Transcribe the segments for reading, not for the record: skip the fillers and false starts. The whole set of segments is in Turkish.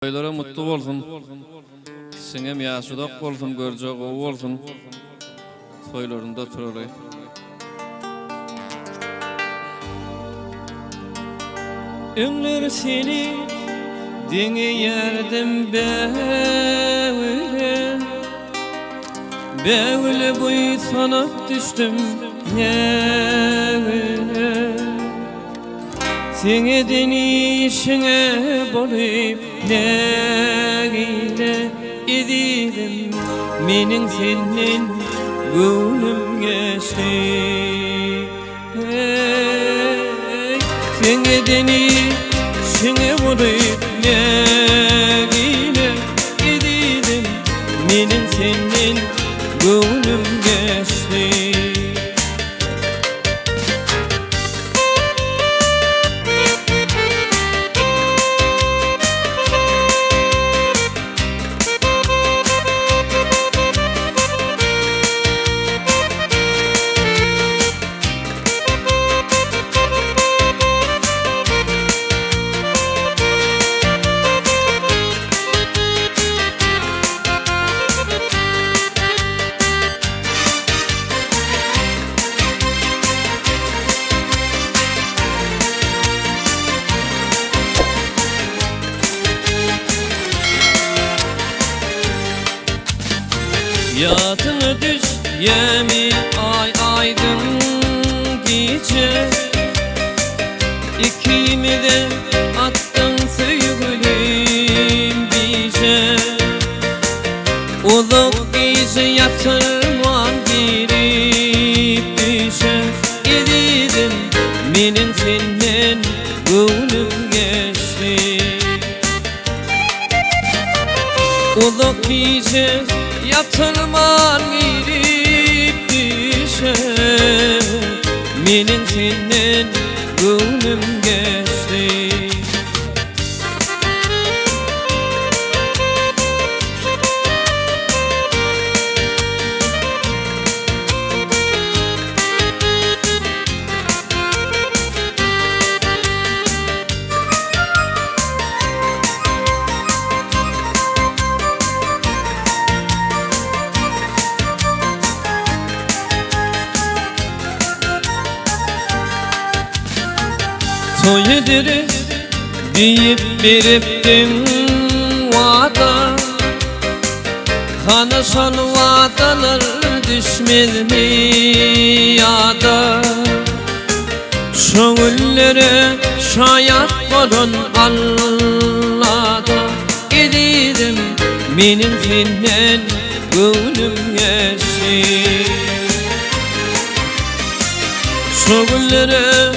Toylara mutlu bolsun. Singem yaşadak bolsun, görjek o bolsun. Toylarında turalay. Ömür seni dini yerdim böyle boy sanıp düştüm nevine. Seni denişine bolayıp negine edidim, menin senin gönlüm geçti. Hey, seni denişine bolayıp negine edidim, menin senin gönlüm geçti. Yatını düş yemi ay aydın gece, İkimi de attın sevgilim bize. Uluk gece yatırman girip düşe edidim, menin senin gönlüm geçti. Uluk gece yatırman girip düşe, menin senin gönlüm geçti. Toy ederiz deyip veriptin vada, kana son vadalar düşmez mi yada? Şöğüllere şayat bolun Allah'da edidim, menin senden gönlüm geçti. Şöğüllere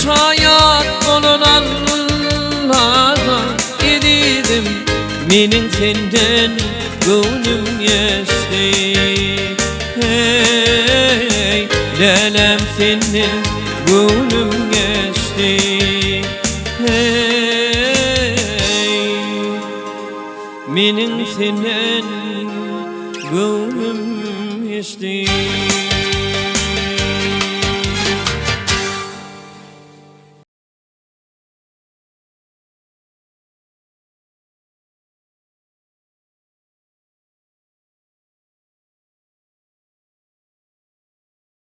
şayat bolun Allah'da edidim, menin senden gönlüm geçti. Hey, lelem senin gönlüm geçti. Hey, menin senden gönlüm geçti.